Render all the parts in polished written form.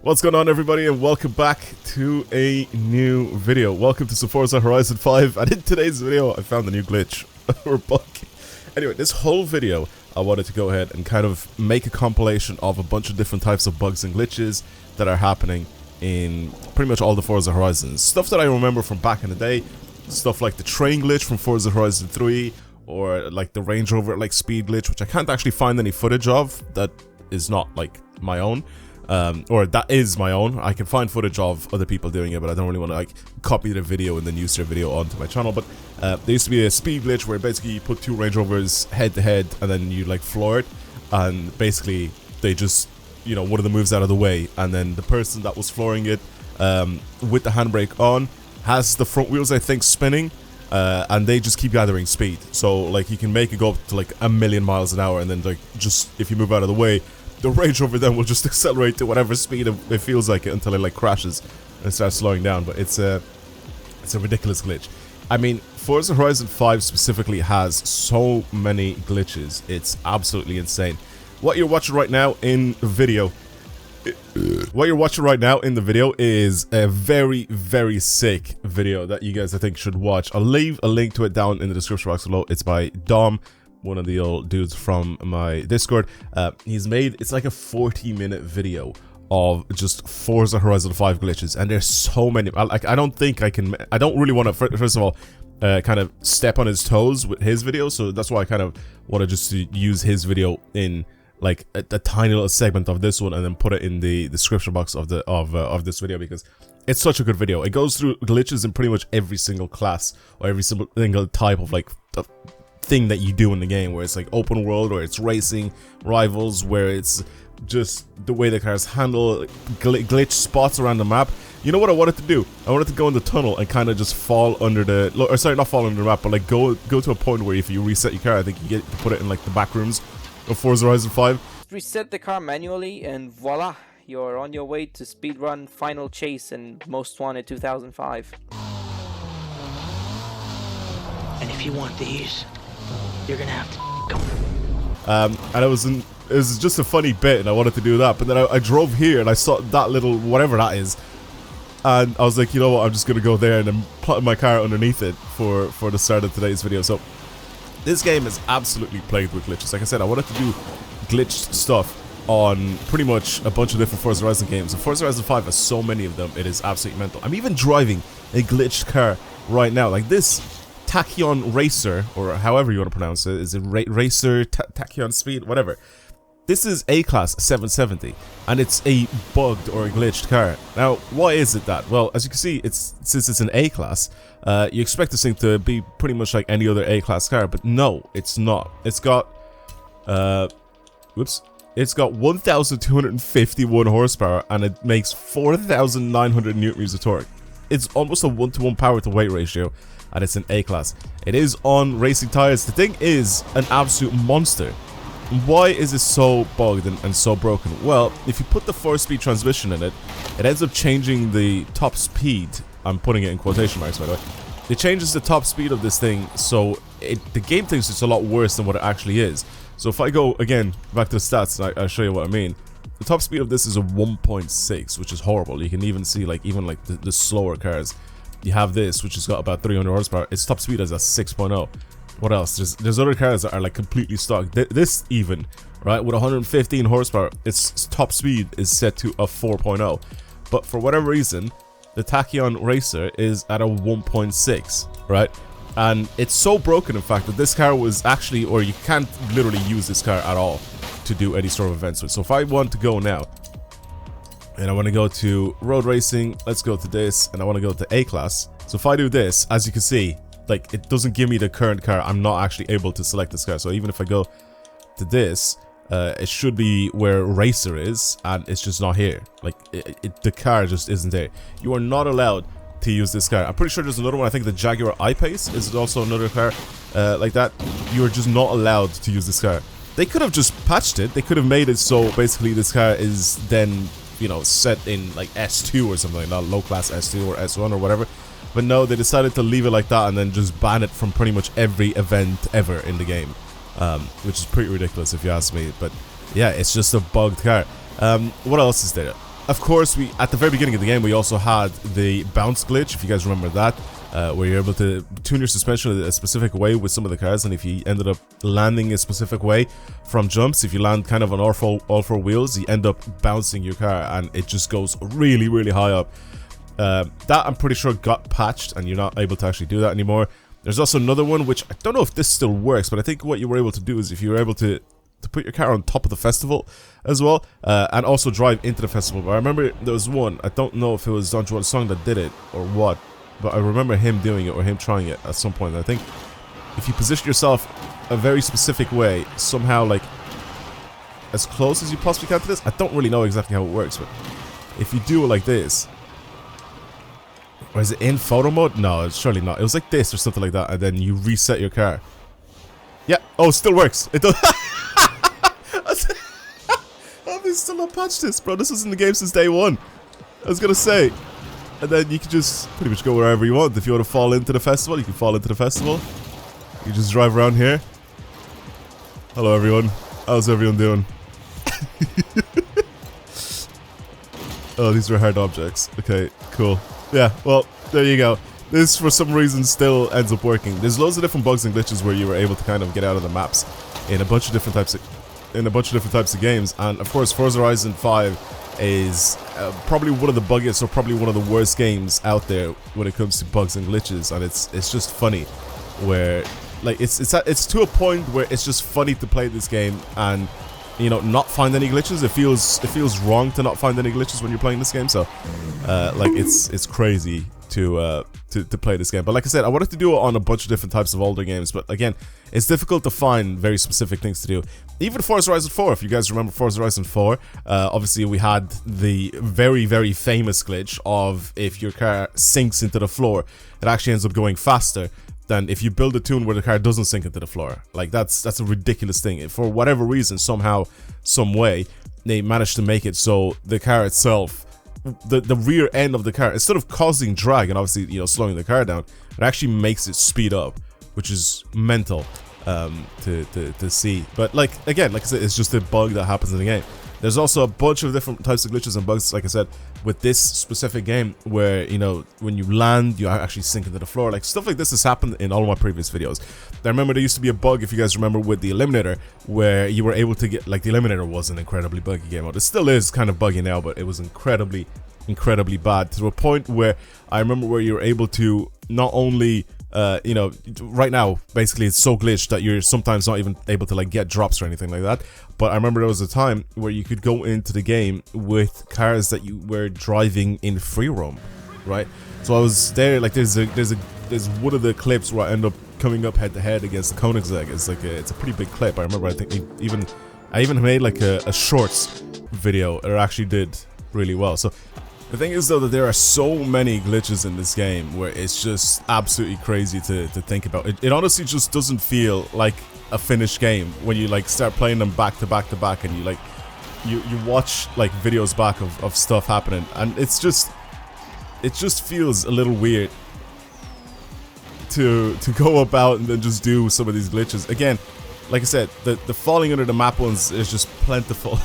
What's going on, everybody, and welcome back to a new video. Welcome to Forza Horizon 5, and in today's video I found a new glitch or bug. Anyway, this whole video I wanted to go ahead and kind of make a compilation of a bunch of different types of bugs and glitches that are happening in pretty much all the Forza Horizons. Stuff that I remember from back in the day, stuff like the train glitch from Forza Horizon 3, or like the Range Rover like speed glitch, which I can't actually find any footage of. That is not like my own. Or that is my own. I can find footage of other people doing it, but I don't really want to like copy the video and then use their video onto my channel. But there used to be a speed glitch where basically you put two Range Rovers head to head and then you like floor it, and basically they just, you know, one of them moves out of the way, and then the person that was flooring it with the handbrake on has the front wheels, I think, spinning, and they just keep gathering speed. So like you can make it go up to like 1,000,000 miles an hour, and then like just if you move out of the way, the Range Rover then will just accelerate to whatever speed it feels like it until it like crashes and starts slowing down. But it's a ridiculous glitch. I mean, Forza Horizon 5 specifically has so many glitches. It's absolutely insane. What you're watching right now in the video, is a very, very sick video that you guys I think should watch. I'll leave a link to it down in the description box below. It's by Dom, one of the old dudes from my Discord. He's made, it's like a 40-minute video of just Forza Horizon 5 glitches, and there's so many. I don't think I can, I don't really want to, first of all, kind of step on his toes with his video, so that's why I kind of want to just use his video in like a tiny little segment of this one, and then put it in the description box of this video, because it's such a good video. It goes through glitches in pretty much every single class or every single type of like thing that you do in the game, where it's like open world, or it's racing, rivals, where it's just the way the cars handle glitch spots around the map. You know what I wanted to do? I wanted to go in the tunnel and kind of just fall under the, or sorry, not fall under the map, but like go to a point where if you reset your car, I think you get to put it in like the back rooms of Forza Horizon 5. Reset the car manually and voila, you're on your way to speedrun Final Chase and Most Wanted 2005. And if you want these, you're gonna have to go. And it was just a funny bit, and I wanted to do that, but then I drove here and I saw that little whatever that is, and I was like, you know what, I'm just gonna go there and then put my car underneath it for the start of today's video. So this game is absolutely plagued with glitches. Like I said, I wanted to do glitched stuff on pretty much a bunch of different Forza Horizon games, and Forza Horizon 5 has so many of them, it is absolutely mental. I'm even driving a glitched car right now, like this Tachyon Racer, or however you want to pronounce it. Is it Racer, Tachyon Speed, whatever. This is A-Class 770, and it's a bugged or a glitched car. Now, why is it that? Well, as you can see, since it's an A-Class, you expect this thing to be pretty much like any other A-Class car, but no, it's not. It's got, it's got 1,251 horsepower, and it makes 4,900 newton-meters of torque. It's almost a 1-to-1 power to weight ratio, and it's an A-Class. It is on racing tires. The thing is an absolute monster. Why is it so bugged and so broken? Well, if you put the 4-speed transmission in it, it ends up changing the top speed. I'm putting it in quotation marks, by the way. It changes the top speed of this thing, so the game thinks it's a lot worse than what it actually is. So if I go, again, back to the stats, I'll show you what I mean. The top speed of this is a 1.6, which is horrible. You can even see, like, even like the slower cars. You have this, which has got about 300 horsepower. Its top speed is a 6.0. What else? There's other cars that are like completely stock. This even, right, with 115 horsepower, its top speed is set to a 4.0. But for whatever reason, the Tachyon Racer is at a 1.6, right? And it's so broken, in fact, that this car was actually, or you can't literally use this car at all to do any sort of events with. So if I want to go now, and I want to go to road racing, let's go to this, and I want to go to A-Class. So if I do this, as you can see, like, it doesn't give me the current car. I'm not actually able to select this car. So even if I go to this, it should be where Racer is, and it's just not here. Like, the car just isn't there. You are not allowed to use this car. I'm pretty sure there's another one. I think the Jaguar I-Pace is also another car like that. You're just not allowed to use this car. They could have just patched it. They could have made it so basically this car is then, you know, set in like S2 or something like that, low class S2 or S1 or whatever. But no, they decided to leave it like that and then just ban it from pretty much every event ever in the game, which is pretty ridiculous if you ask me. But yeah, it's just a bugged car. What else is there? of course, at the very beginning of the game, we also had the bounce glitch, if you guys remember that, where you're able to tune your suspension a specific way with some of the cars, and if you ended up landing a specific way from jumps, if you land kind of on all four wheels, you end up bouncing your car, and it just goes really, really high up. That, I'm pretty sure, got patched, and you're not able to actually do that anymore. There's also another one, which I don't know if this still works, but I think what you were able to do is if you were able to put your car on top of the festival as well, and also drive into the festival. But I remember there was one, I don't know if it was Don Juan's song that did it or what, but I remember him doing it or him trying it at some point. And I think if you position yourself a very specific way, somehow like as close as you possibly can to this, I don't really know exactly how it works, but if you do it like this, or is it in photo mode? No, it's surely not. It was like this or something like that, and then you reset your car. Yeah, oh, it still works. It does. Oh, they still not patched this, bro. This was in the game since day one. I was gonna say. And then you can just pretty much go wherever you want. If you want to fall into the festival, you can fall into the festival. You just drive around here. Hello, everyone. How's everyone doing? Oh, these were hard objects. Okay, cool. Yeah, well, there you go. This, for some reason, still ends up working. There's loads of different bugs and glitches where you were able to kind of get out of the maps in a bunch of different types of games, and of course Forza Horizon 5 is probably one of the buggiest or probably one of the worst games out there when it comes to bugs and glitches, and it's just funny where like it's to a point where it's just funny to play this game and, you know, not find any glitches. It feels wrong to not find any glitches when you're playing this game, so like it's crazy to play this game. But like I said, I wanted to do it on a bunch of different types of older games, but again, it's difficult to find very specific things to do. Even Forza Horizon 4, if you guys remember Forza Horizon 4, obviously we had the very, very famous glitch of if your car sinks into the floor, it actually ends up going faster than if you build a tune where the car doesn't sink into the floor. Like that's a ridiculous thing. For whatever reason, somehow, some way, they managed to make it so the car itself, the rear end of the car, instead of causing drag and obviously, you know, slowing the car down, it actually makes it speed up, which is mental to see. But like again, like I said, it's just a bug that happens in the game. There's also a bunch of different types of glitches and bugs, like I said, with this specific game, where, you know, when you land, you actually sink into the floor. Like, stuff like this has happened in all of my previous videos. I remember there used to be a bug, if you guys remember, with the Eliminator, where you were able to get, like, the Eliminator was an incredibly buggy game mode. It still is kind of buggy now, but it was incredibly bad, to a point where I remember where you were able to not only you know, right now basically it's so glitched that you're sometimes not even able to like get drops or anything like that, but I remember there was a time where you could go into the game with cars that you were driving in free roam, right? So I was there, like there's one of the clips where I end up coming up head to head against the Koenigsegg. It's a pretty big clip. I remember, I think I even made like a shorts video. It actually did really well. So the thing is, though, that there are so many glitches in this game where it's just absolutely crazy to think about. It honestly just doesn't feel like a finished game when you like start playing them back to back to back, and you watch like videos back of stuff happening, and it just feels a little weird to go about and then just do some of these glitches. Again, like I said, the falling under the map ones is just plentiful.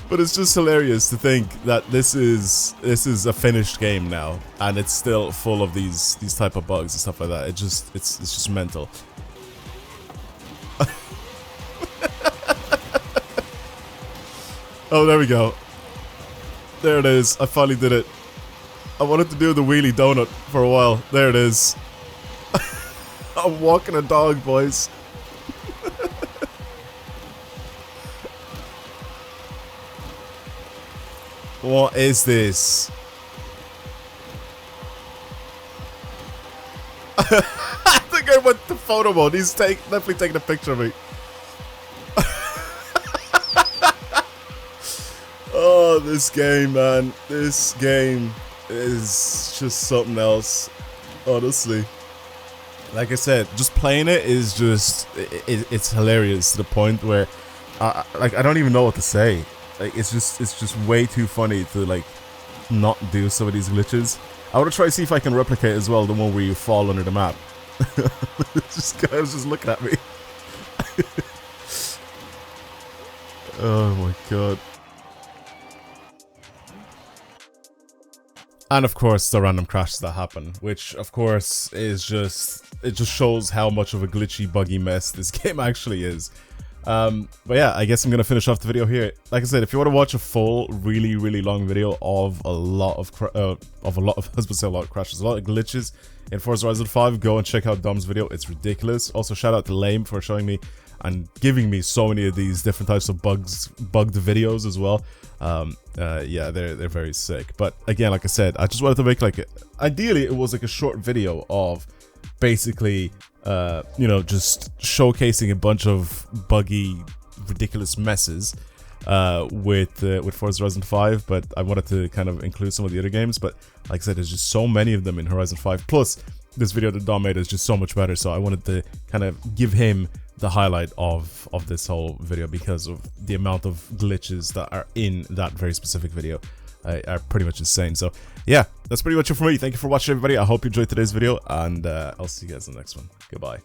But it's just hilarious to think that this is a finished game now, and it's still full of these type of bugs and stuff like that. It's just mental. Oh, there we go. There it is. I finally did it. I wanted to do the wheelie donut for a while. There it is. I'm walking a dog, boys. What is this? I think I went to photo mode. He's definitely taking a picture of me. Oh, this game, man. This game is just something else. Honestly. Like I said, just playing it is just... It's hilarious to the point where... I don't even know what to say. Like, it's just way too funny to like not do some of these glitches. I want to try to see if I can replicate as well the one where you fall under the map. This guy was just looking at me. Oh my god. And of course the random crashes that happen, which of course is just, it just shows how much of a glitchy, buggy mess this game actually is. But yeah, I guess I'm gonna finish off the video here. Like I said, if you want to watch a full, really long video of a lot of I was about to say a lot of crashes, a lot of glitches in Forza Horizon 5, go and check out Dom's video. It's ridiculous. Also, shout out to Lame for showing me and giving me so many of these different types of bugged videos as well. Yeah, they're very sick. But again, like I said, I just wanted to make like ideally it was like a short video of basically you know, just showcasing a bunch of buggy, ridiculous messes with Forza Horizon 5, but I wanted to kind of include some of the other games. But like I said, there's just so many of them in Horizon 5. Plus, this video that Dom made is just so much better, so I wanted to kind of give him the highlight of this whole video because of the amount of glitches that are in that very specific video. Are pretty much insane. So yeah, that's pretty much it for me. Thank you for watching, everybody. I hope you enjoyed today's video, and I'll see you guys in the next one. Goodbye.